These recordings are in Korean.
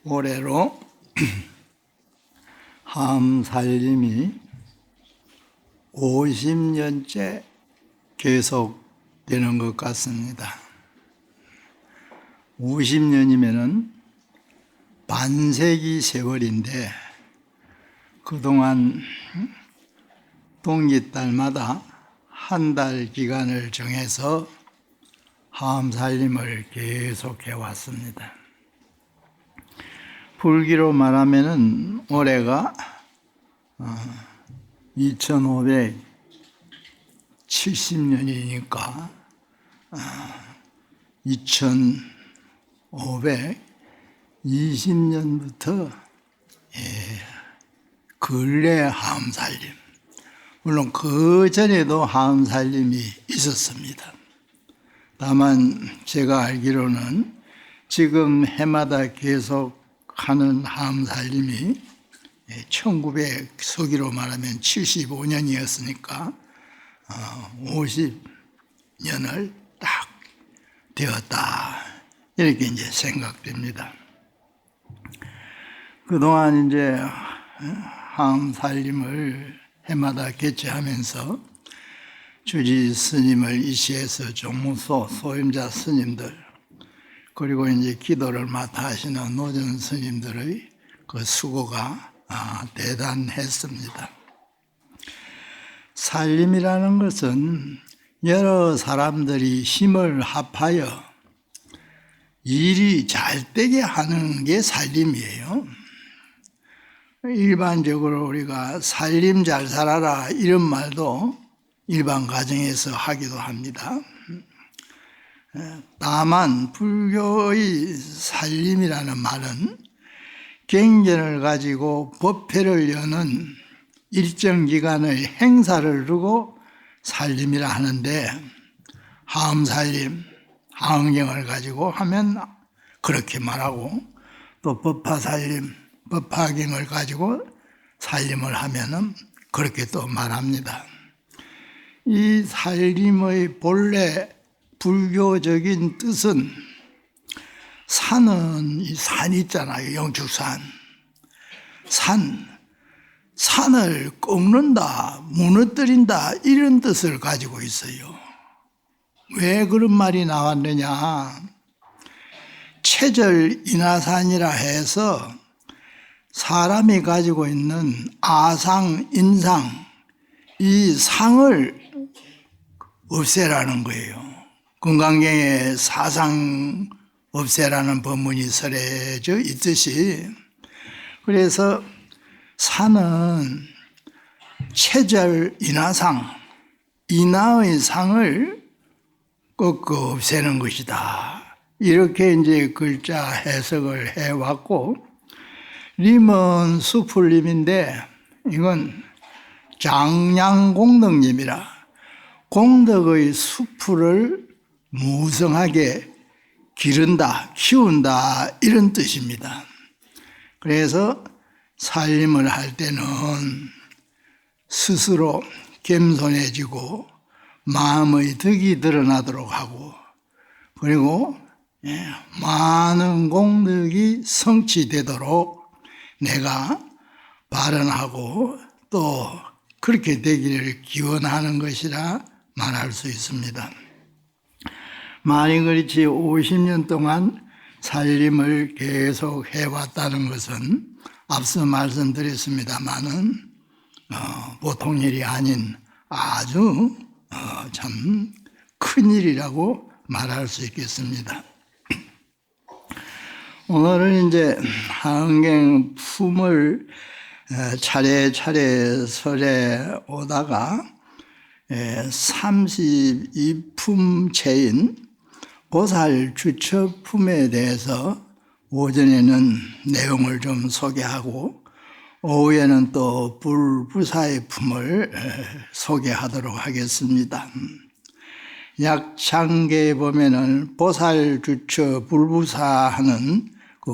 올해로 함살림이 50년째 계속되는 것 같습니다. 50년이면은 반세기 세월인데 그동안 동기달마다 한 달 기간을 정해서 함살림을 계속해 왔습니다. 불기로 말하면은 올해가 2570년이니까 2520년부터 근래 함살림, 물론 그 전에도 함살림이 있었습니다. 다만 제가 알기로는 지금 해마다 계속 하는 함살림이 1900 서기로 말하면 75년이었으니까 50년을 딱 되었다, 이렇게 이제 생각됩니다. 그동안 이제 함살림을 해마다 개최하면서 주지 스님을 이시해서 종무소 소임자 스님들, 그리고 이제 기도를 맡아 하시는 노전 스님들의 그 수고가 대단했습니다. 살림이라는 것은 여러 사람들이 힘을 합하여 일이 잘 되게 하는 게 살림이에요. 일반적으로 우리가 살림 잘 살아라 이런 말도 일반 가정에서 하기도 합니다. 다만 불교의 살림이라는 말은 경전을 가지고 법회를 여는 일정 기간의 행사를 두고 살림이라 하는데, 함살림, 하응경을 가지고 하면 그렇게 말하고, 또 법화살림, 법화경을 가지고 살림을 하면은 그렇게 또 말합니다. 이 살림의 본래 불교적인 뜻은, 산은 이 산 있잖아요, 영축산. 산을 꺾는다, 무너뜨린다, 이런 뜻을 가지고 있어요. 왜 그런 말이 나왔느냐? 체절인하산이라 해서 사람이 가지고 있는 아상, 인상, 이 상을 없애라는 거예요. 금강경에 사상 없애라는 법문이 설해져 있듯이, 그래서 산은 체절 인하상, 인하의 상을 꺾어 없애는 것이다, 이렇게 이제 글자 해석을 해왔고, 림은 수풀림인데 이건 장량공덕림이라 공덕의 수풀을 무성하게 기른다, 키운다, 이런 뜻입니다. 그래서 살림을 할 때는 스스로 겸손해지고 마음의 덕이 드러나도록 하고, 그리고 많은 공덕이 성취되도록 내가 발언하고 또 그렇게 되기를 기원하는 것이라 말할 수 있습니다. 만약 그렇지 50년 동안 살림을 계속 해왔다는 것은 앞서 말씀드렸습니다마는 보통 일이 아닌 아주 참 큰일이라고 말할 수 있겠습니다. 오늘은 이제 하응경 품을 차례차례 설해 오다가 32품체인 보살주처품에 대해서 오전에는 내용을 좀 소개하고 오후에는 또 불부사의 품을 소개하도록 하겠습니다. 약창계에 보면은 보살주처 불부사 하는 그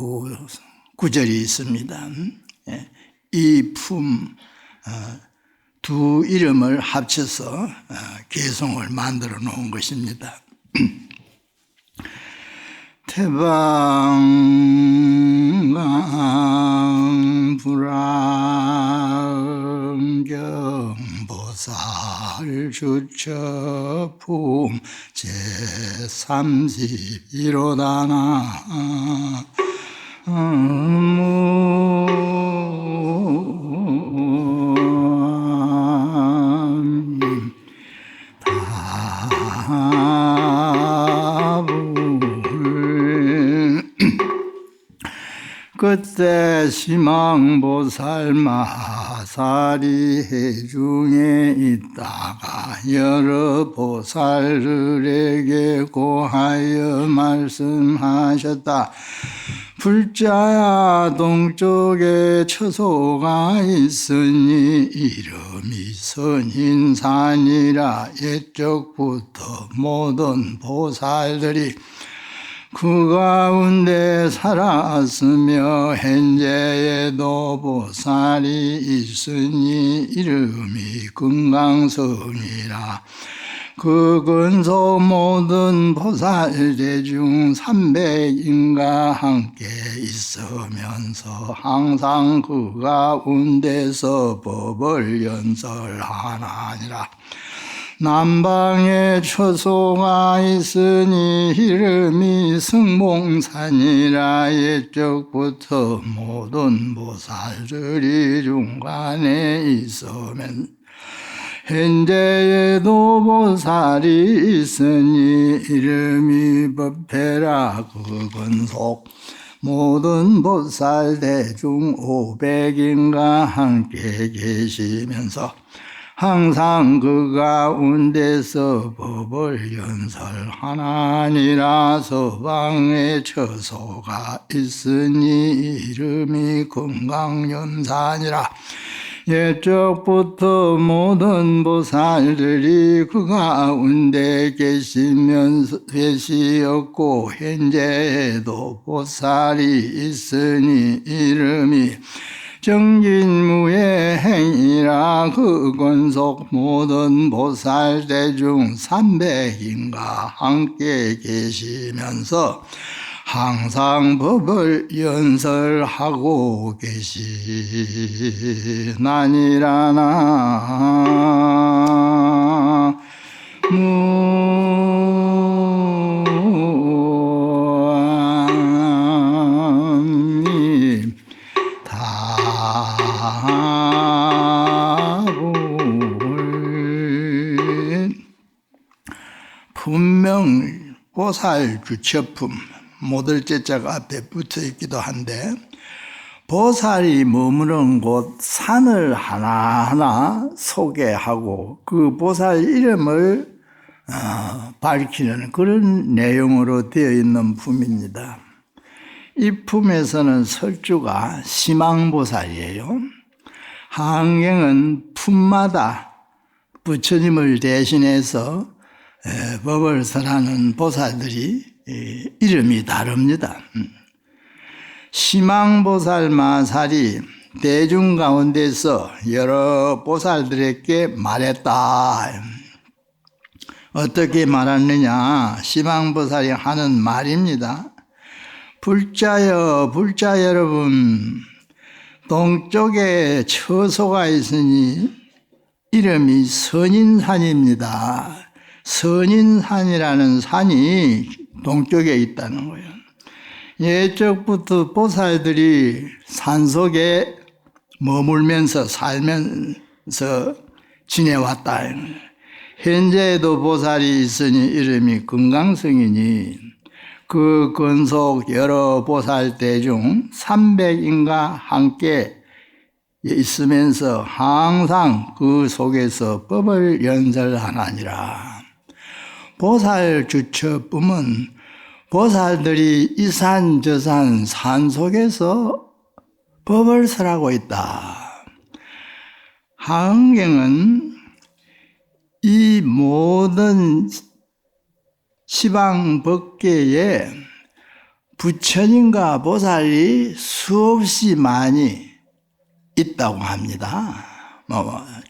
구절이 있습니다. 이 품 두 이름을 합쳐서 개성을 만들어 놓은 것입니다. 태방가 불안경보살 주처품 제31호다나 그때 시망보살 마사리 해중에 있다가 여러 보살들에게 고하여 말씀하셨다. 불자야, 동쪽에 처소가 있으니 이름이 선인산이라. 옛적부터 모든 보살들이 그 가운데 살았으며 현재에도 보살이 있으니 이름이 금강성이라. 그 근소 모든 보살대 중 300인가 함께 있으면서 항상 그 가운데서 법을 연설하나니라. 남방에 처소가 있으니 이름이 승봉산이라. 옛적부터 모든 보살들이 중간에 있으면 현재에도 보살이 있으니 이름이 법회라. 그 근속 모든 보살 대중 500인가 함께 계시면서 항상 그 가운데서 법을 연설하나니라. 서방에 처소가 있으니 이름이 금강연산이라. 옛적부터 모든 보살들이 그 가운데 계시었고 현재에도 보살이 있으니 이름이 정진무의 행이라. 그 근속 모든 보살대 중 300인가 함께 계시면서 항상 법을 연설하고 계시나니라나. 분명 보살 주처품 모들제자가 앞에 붙어 있기도 한데 보살이 머무는 곳 산을 하나하나 소개하고 그 보살 이름을 밝히는 그런 내용으로 되어 있는 품입니다. 이 품에서는 설주가 시망보살이에요. 한경은 품마다 부처님을 대신해서 법을 설하는 보살들이 이름이 다릅니다. 시망보살 마살이 대중 가운데서 여러 보살들에게 말했다. 어떻게 말했느냐? 시망보살이 하는 말입니다. 불자여, 불자 여러분, 동쪽에 처소가 있으니 이름이 선인산입니다. 선인산이라는 산이 동쪽에 있다는 거예요. 옛적부터 보살들이 산속에 머물면서 살면서 지내왔다. 현재에도 보살이 있으니 이름이 금강성이니 그 근속 여러 보살대 중 300인가 함께 있으면서 항상 그 속에서 법을 연설하나니라. 보살 주처품은 보살들이 이 산 저 산 산속에서 법을 설하고 있다. 한경은 이 모든 시방 법계에 부처님과 보살이 수없이 많이 있다고 합니다.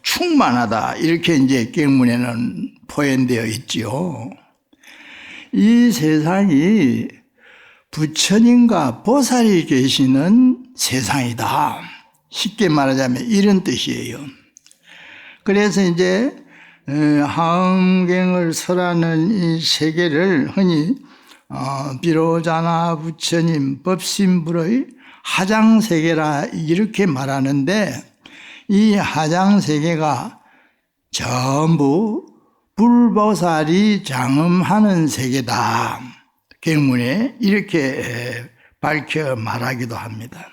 충만하다 이렇게 이제 경문에는 표현되어 있지요. 이 세상이 부처님과 보살이 계시는 세상이다. 쉽게 말하자면 이런 뜻이에요. 그래서 이제 화엄경을 설하는 이 세계를 흔히 비로자나 부처님 법신불의 하장세계라 이렇게 말하는데, 이 하장세계가 전부 불보살이 장엄하는 세계다. 경문에 이렇게 밝혀 말하기도 합니다.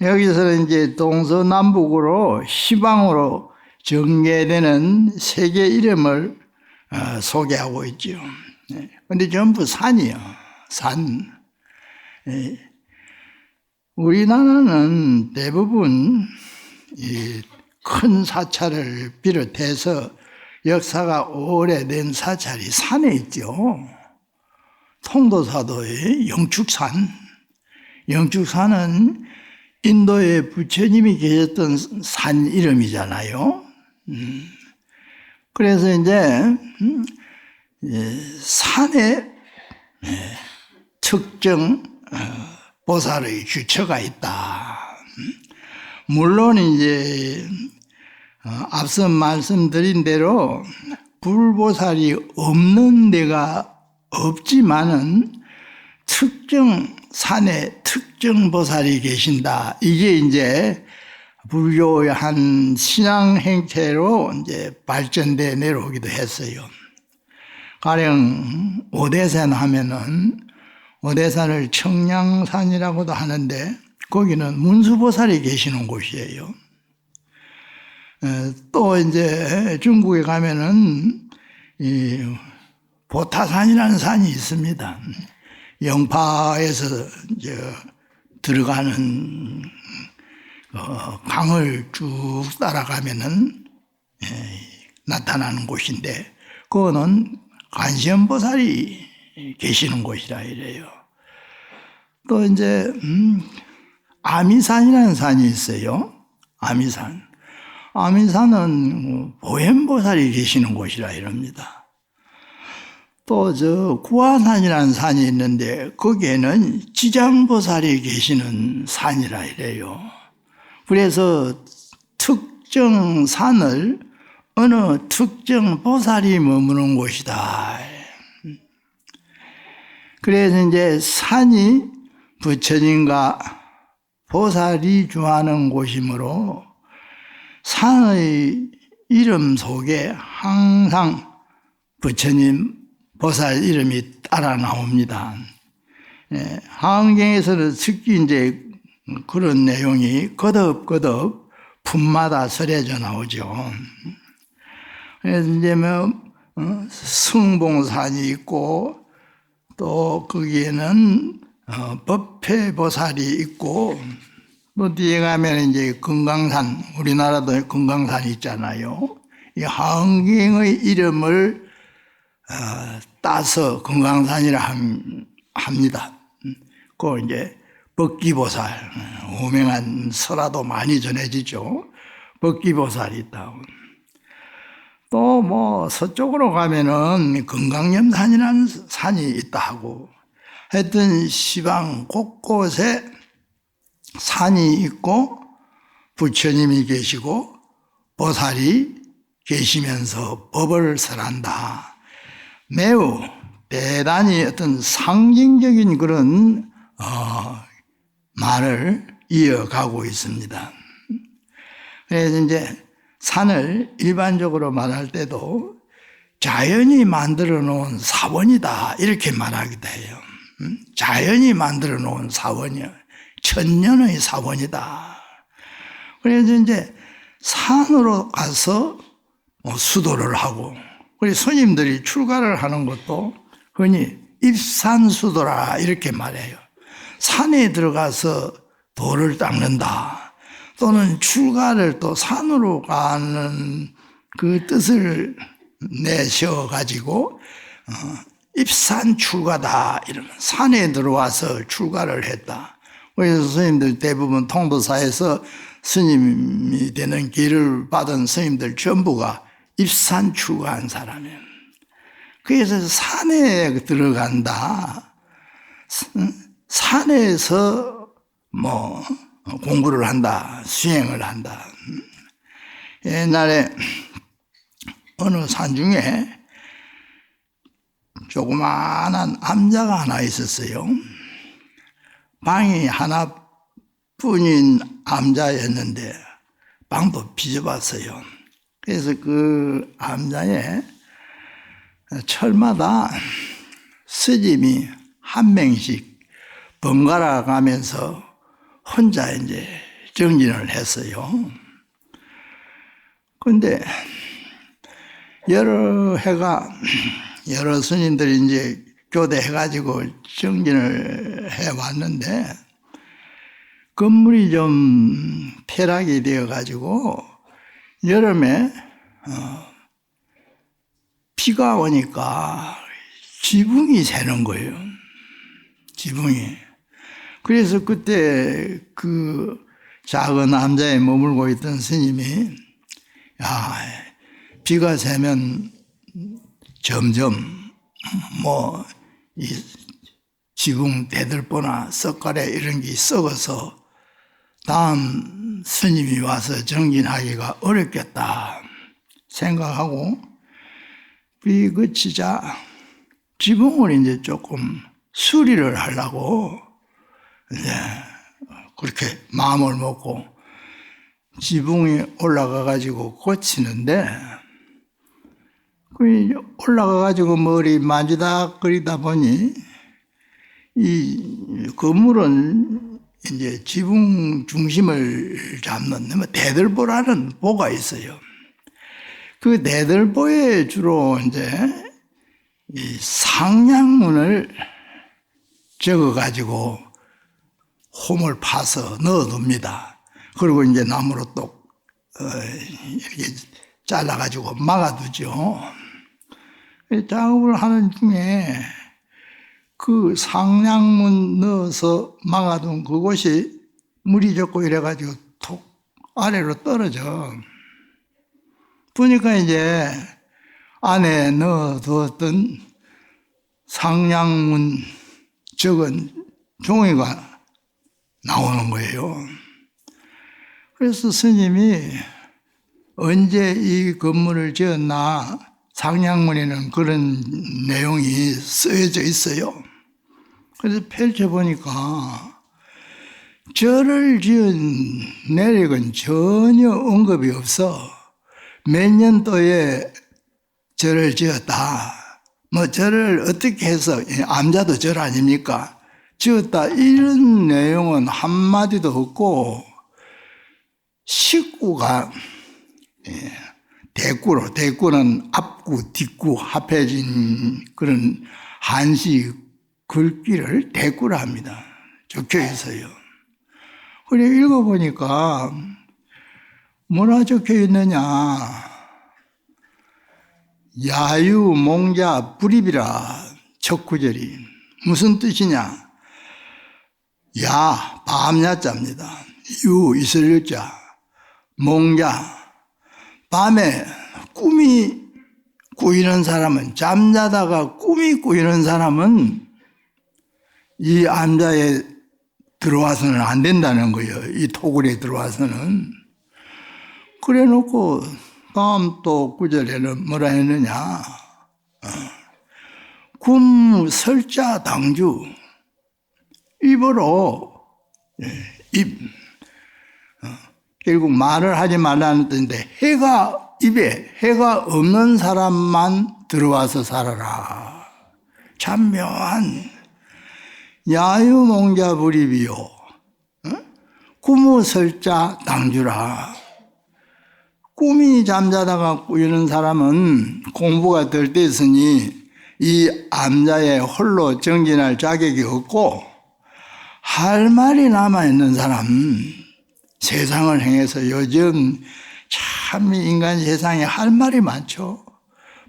여기서는 이제 동서남북으로 시방으로 전개되는 세계 이름을 소개하고 있죠. 그런데 전부 산이요. 산. 우리나라는 대부분 이 큰 사찰을 비롯해서 역사가 오래된 사찰이 산에 있죠. 통도사도의 영축산. 영축산은 인도에 부처님이 계셨던 산 이름이잖아요. 그래서 이제 산에 특정 보살의 주처가 있다. 물론 이제 앞서 말씀드린 대로 불보살이 없는 데가 없지만은 특정 산에 특정 보살이 계신다. 이게 이제 불교의 한 신앙 행태로 이제 발전돼 내려오기도 했어요. 가령 오대산 하면은 오대산을 청량산이라고도 하는데 거기는 문수보살이 계시는 곳이에요. 또 이제 중국에 가면은 이 보타산이라는 산이 있습니다. 영파에서 이제 들어가는 강을 쭉 따라가면은 나타나는 곳인데, 그거는 관세음보살이 계시는 곳이라 이래요. 또 이제 아미산이라는 산이 있어요. 아미산. 아미산은 보현보살이 계시는 곳이라 이럽니다. 또 구화산이라는 산이 있는데 거기에는 지장보살이 계시는 산이라 이래요. 그래서 특정 산을 어느 특정 보살이 머무는 곳이다. 그래서 이제 산이 부처님과 보살이 주하는 곳이므로 산의 이름 속에 항상 부처님, 보살 이름이 따라 나옵니다. 화엄경에서는 특히 이제 그런 내용이 거듭거듭 품마다 설해져 나오죠. 그래서 이제 승봉산이 있고, 또 거기에는 법회보살이 있고, 또 뒤에 가면 이제 건강산, 우리나라도 건강산이 있잖아요. 이 화엄경의 이름을 따서 건강산이라 합니다. 그 이제 법기보살, 오명한 설화도 많이 전해지죠. 법기보살이 있다. 또 서쪽으로 가면은 건강염산이라는 산이 있다 하고, 하여튼 시방 곳곳에 산이 있고 부처님이 계시고 보살이 계시면서 법을 설한다. 매우 대단히 어떤 상징적인 그런 말을 이어가고 있습니다. 그래서 이제 산을 일반적으로 말할 때도 자연이 만들어 놓은 사원이다 이렇게 말하기도 해요. 자연이 만들어 놓은 사원이요. 천년의 사원이다. 그래서 이제 산으로 가서 수도를 하고, 그리고 스님들이 출가를 하는 것도 흔히 입산수도라 이렇게 말해요. 산에 들어가서 돌을 닦는다. 또는 출가를 또 산으로 가는 그 뜻을 내셔가지고 입산 출가다 이러면 산에 들어와서 출가를 했다. 그래서 스님들 대부분 통도사에서 스님이 되는 길을 받은 스님들 전부가 입산 출가한 사람이에요. 그래서 산에 들어간다. 산에서 뭐 공부를 한다, 수행을 한다. 옛날에 어느 산 중에 조그마한 암자가 하나 있었어요. 방이 하나뿐인 암자였는데 방도 비좁았어요. 그래서 그 암자에 철마다 스님이 한 명씩 번갈아 가면서 혼자 이제 정진을 했어요. 근데 여러 스님들이 이제 교대해가지고 정진을 해왔는데 건물이 좀 폐락이 되어가지고 여름에 비가 오니까 지붕이 새는 거예요. 지붕이. 그래서 그때 그 작은 암자에 머물고 있던 스님이 비가 새면 점점 이 지붕 대들보나 썩가래 이런 게 썩어서 다음 스님이 와서 정진하기가 어렵겠다 생각하고 비 그치자 지붕을 이제 조금 수리를 하려고 이제 그렇게 마음을 먹고 지붕에 올라가 가지고 고치는데 올라가 가지고 머리 만지작거리다 보니 이 건물은 이제 지붕 중심을 잡는 대들보라는 보가 있어요. 그 대들보에 주로 이제 이 상량문을 적어 가지고 홈을 파서 넣어둡니다. 그리고 이제 나무로 또 이렇게 잘라가지고 막아두죠. 작업을 하는 중에 그 상량문 넣어서 막아둔 그곳이 물이 젖고 이래가지고 톡 아래로 떨어져. 보니까 이제 안에 넣어두었던 상량문 적은 종이가 나오는 거예요. 그래서 스님이 언제 이 건물을 지었나 상량문에는 그런 내용이 쓰여져 있어요. 그래서 펼쳐보니까 절을 지은 내력은 전혀 언급이 없어. 몇 년도에 절을 지었다. 절을 어떻게 해서, 암자도 절 아닙니까? 지었다. 이런 내용은 한마디도 없고, 식구가, 대구는 앞구, 뒷구 합해진 그런 한시 글귀를 대구라 합니다. 적혀 있어요. 그래 읽어보니까 뭐라 적혀 있느냐. 야유몽자 불입이라 첫 구절이 무슨 뜻이냐. 야, 밤야자입니다. 유, 이슬자, 몽자, 밤에 꿈이 꾸이는 사람은, 잠자다가 꿈이 꾸이는 사람은 이 암자에 들어와서는 안 된다는 거예요. 이 토굴에 들어와서는. 그래 놓고 다음 또 구절에는 뭐라 했느냐. 군 설자 당주, 입으로, 결국 말을 하지 말라는 뜻인데, 입에 해가 없는 사람만 들어와서 살아라. 참 묘한 야유몽자불입이요. 꾸무설자 당주라. 꿈이 잠자다가 꾸이는 사람은 공부가 덜 됐으니 이 암자에 홀로 정진할 자격이 없고, 할 말이 남아있는 사람, 세상을 행해서 요즘 참 인간 세상에 할 말이 많죠.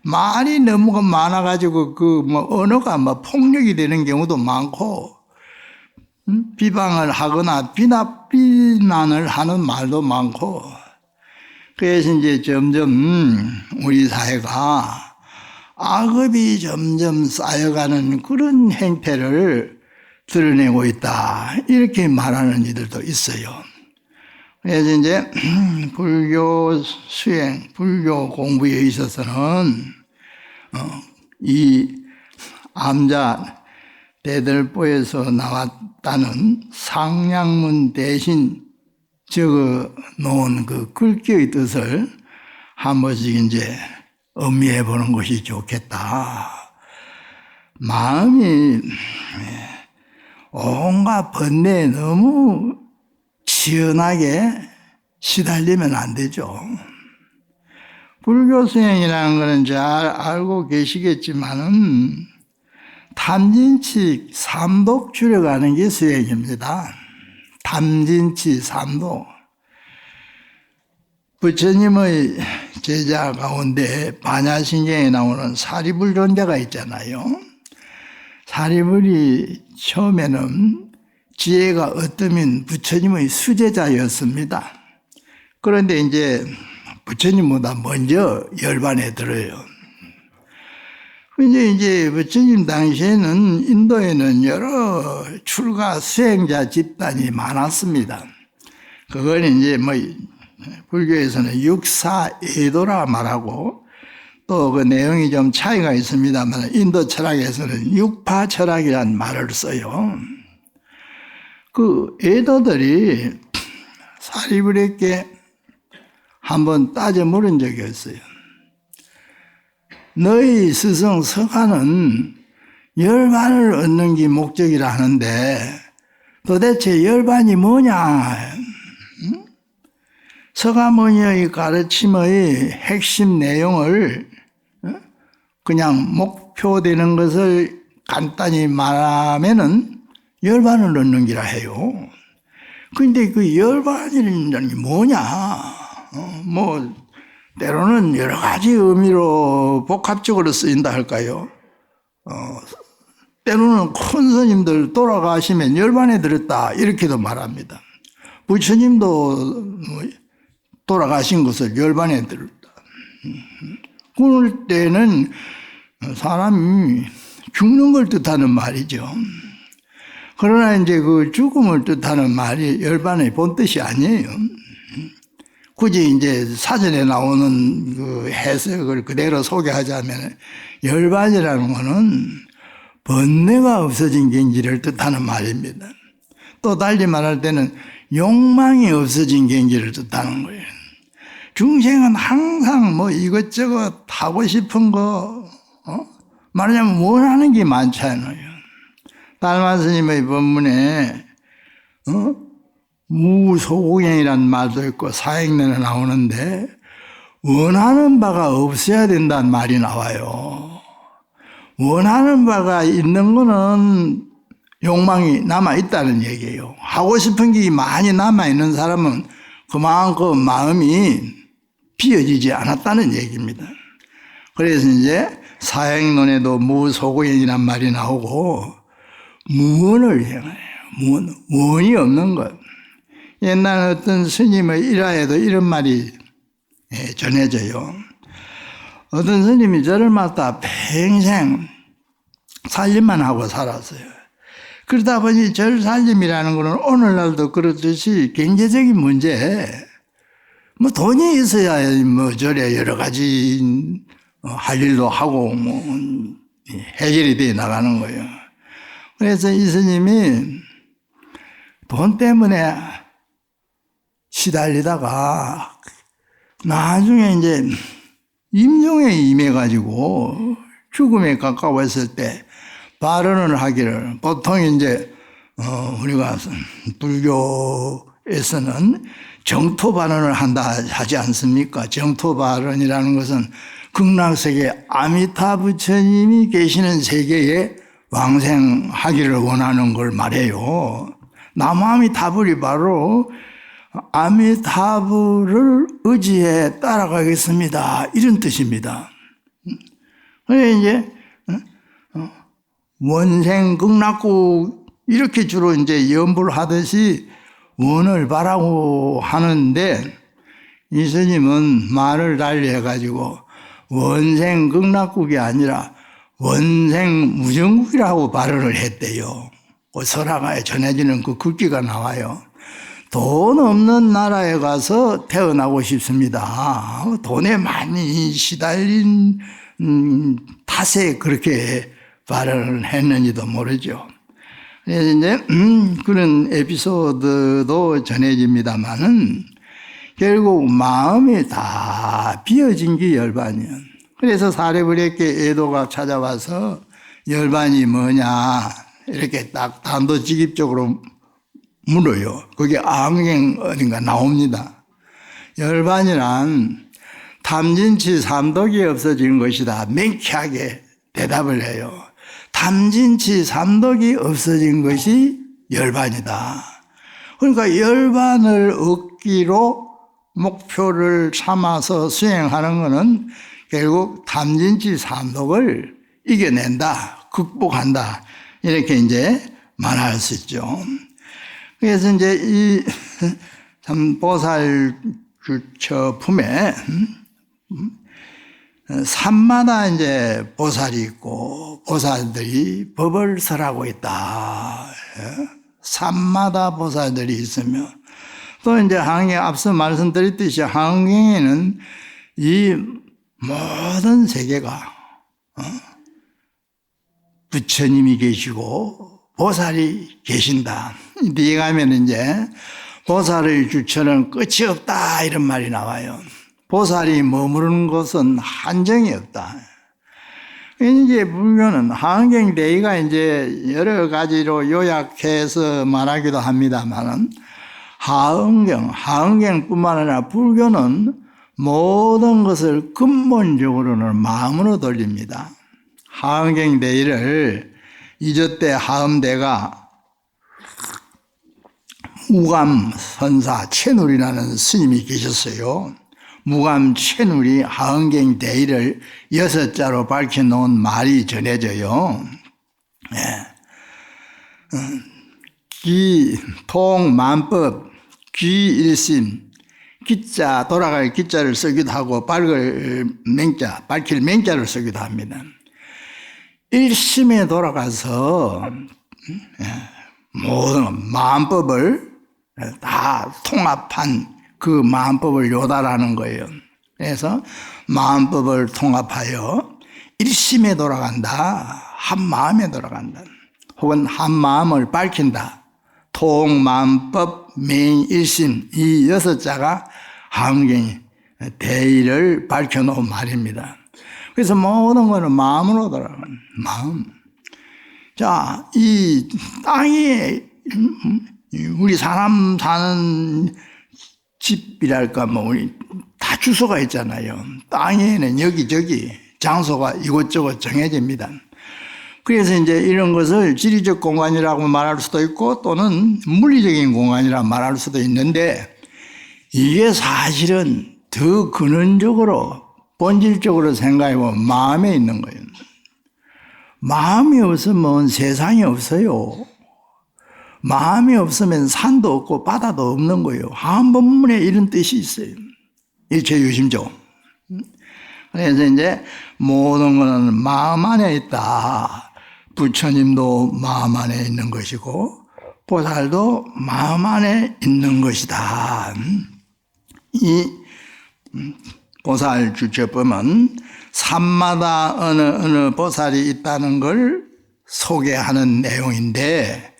말이 너무 많아가지고 언어가 폭력이 되는 경우도 많고, 비방을 하거나 비난을 하는 말도 많고, 그래서 이제 점점 우리 사회가 악업이 점점 쌓여가는 그런 행태를 드러내고 있다. 이렇게 말하는 이들도 있어요. 그래서 이제 불교 수행, 불교 공부에 있어서는 이 암자 대들보에서 나왔다는 상량문 대신 적어 놓은 그 글귀의 뜻을 한 번씩 이제 음미해 보는 것이 좋겠다. 마음이 온갖 번뇌에 너무 지연하게 시달리면 안 되죠. 불교 수행이라는 것은 잘 알고 계시겠지만은 탐진치 삼독 줄여가는 게 수행입니다. 탐진치 삼독. 부처님의 제자 가운데 반야신경에 나오는 사리불존자가 있잖아요. 사리불이 처음에는 지혜가 어떠면 부처님의 수제자였습니다. 그런데 이제 부처님보다 먼저 열반에 들어요. 근데 이제 부처님 당시에는 인도에는 여러 출가 수행자 집단이 많았습니다. 그걸 이제 불교에서는 육사애도라 말하고 또 그 내용이 좀 차이가 있습니다만 인도 철학에서는 육파 철학이라는 말을 써요. 그 애도들이 사리불에게 한번 따져 물은 적이 있어요. 너희 스승 서가는 열반을 얻는 게 목적이라 하는데 도대체 열반이 뭐냐? 서가모니의 가르침의 핵심 내용을 그냥 목표되는 것을 간단히 말하면은 열반을 얻는 기라 해요. 근데 그 열반이라는 게 뭐냐? 때로는 여러 가지 의미로 복합적으로 쓰인다 할까요? 때로는 큰 스님들 돌아가시면 열반에 들었다 이렇게도 말합니다. 부처님도 돌아가신 것을 열반에 들었다. 그럴 때는 사람이 죽는 걸 뜻하는 말이죠. 그러나 이제 그 죽음을 뜻하는 말이 열반의 본뜻이 아니에요. 굳이 이제 사전에 나오는 그 해석을 그대로 소개하자면 열반이라는 것은 번뇌가 없어진 경지를 뜻하는 말입니다. 또 달리 말할 때는 욕망이 없어진 경지를 뜻하는 거예요. 중생은 항상 이것저것 하고 싶은 거, 말하자면 원하는 게 많잖아요. 달마 스님의 법문에, 무소공행이라는 말도 있고 사행론에 나오는데, 원하는 바가 없어야 된다는 말이 나와요. 원하는 바가 있는 거는 욕망이 남아있다는 얘기예요. 하고 싶은 게 많이 남아있는 사람은 그만큼 마음이 비어지지 않았다는 얘기입니다. 그래서 이제 사행론에도 무소고행이란 말이 나오고 무원을 향해요. 원이 없는 것. 옛날 어떤 스님의 일화에도 이런 말이 전해져요. 어떤 스님이 절을 맡다 평생 살림만 하고 살았어요. 그러다 보니 절 살림이라는 것은 오늘날도 그렇듯이 경제적인 문제, 돈이 있어야 절에 여러 가지 할 일도 하고 해결이 돼 나가는 거예요. 그래서 이 스님이 돈 때문에 시달리다가 나중에 이제 임종에 임해가지고 죽음에 가까웠을 때 발언을 하기를, 보통 이제 우리가 불교에서는 정토 발언을 한다 하지 않습니까? 정토 발언이라는 것은 극락세계 아미타 부처님이 계시는 세계에 왕생하기를 원하는 걸 말해요. 남아미타불이 바로 아미타불을 의지해 따라가겠습니다, 이런 뜻입니다. 그래서 이제 원생 극락국 이렇게 주로 이제 연불 하듯이 원을 바라고 하는데, 이 스님은 말을 달리 해가지고 원생 극락국이 아니라 원생 무정국이라고 발언을 했대요. 설화가에 전해지는 그 글귀가 나와요. 돈 없는 나라에 가서 태어나고 싶습니다. 돈에 많이 시달린 탓에 그렇게 발언을 했는지도 모르죠. 그래서 이제 그런 에피소드도 전해집니다만은 결국 마음이 다 비어진 게 열반이요. 그래서 사례부리에게 애도가 찾아와서 열반이 뭐냐 이렇게 딱 단도직입적으로 물어요. 그게 아항경 어딘가 나옵니다. 열반이란 탐진치 삼독이 없어진 것이다. 명쾌하게 대답을 해요. 탐진치 삼독이 없어진 것이 열반이다. 그러니까 열반을 얻기로 목표를 삼아서 수행하는 것은 결국 탐진치 삼독을 이겨낸다, 극복한다 이렇게 이제 말할 수 있죠. 그래서 이제 이 참 보살 주처품에 산마다 이제 보살이 있고 보살들이 법을 설하고 있다. 산마다 보살들이 있으며 또 이제 항해 앞서 말씀드렸듯이 항해에는 이 모든 세계가 부처님이 계시고 보살이 계신다. 뒤에 가면 이제 보살의 주처는 끝이 없다 이런 말이 나와요. 보살이 머무르는 곳은 한정이 없다. 이제 불교는 항경대의가 이제 여러 가지로 요약해서 말하기도 합니다만은 하응경뿐만 아니라 불교는 모든 것을 근본적으로는 마음으로 돌립니다. 하응경대의를 이조때 하음대가 무감선사 채눌이라는 스님이 계셨어요. 무감채눌이 하응경대의를 6자로 밝혀놓은 말이 전해져요. 기, 통, 만법, 귀일심, 기자, 돌아갈 기자를 쓰기도 하고 밝힐 맹자를 쓰기도 합니다. 일심에 돌아가서 모든 마음법을 다 통합한 그 마음법을 요달하는 거예요. 그래서 마음법을 통합하여 일심에 돌아간다. 한 마음에 돌아간다. 혹은 한 마음을 밝힌다. 통, 마음법, 맹, 일심 이 6자가 하응경 대의를 밝혀놓은 말입니다. 그래서 모든 것은 마음으로 돌아가는 마음. 자, 이 땅에 우리 사람 사는 집이랄까 뭐 우리 다 주소가 있잖아요. 땅에는 여기저기 장소가 이곳저곳 정해집니다. 그래서 이제 이런 것을 지리적 공간이라고 말할 수도 있고 또는 물리적인 공간이라고 말할 수도 있는데 이게 사실은 더 근원적으로 본질적으로 생각해보면 마음에 있는 거예요. 마음이 없으면 세상이 없어요. 마음이 없으면 산도 없고 바다도 없는 거예요. 한법문에 이런 뜻이 있어요. 일체유심조. 그래서 이제 모든 것은 마음 안에 있다. 부처님도 마음 안에 있는 것이고 보살도 마음 안에 있는 것이다. 이 보살 주처법은 산마다 어느 보살이 있다는 걸 소개하는 내용인데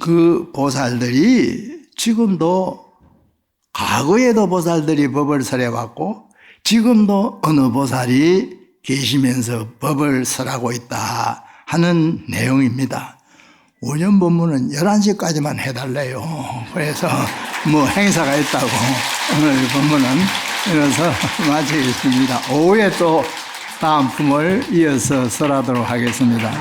그 보살들이 지금도 과거에도 보살들이 법을 설해왔고 지금도 어느 보살이 계시면서 법을 설하고 있다 하는 내용입니다. 오전 법문은 11시까지만 해달래요. 그래서 뭐 행사가 있다고 오늘 법문은 이어서 마치겠습니다. 오후에 또 다음 품을 이어서 설하도록 하겠습니다.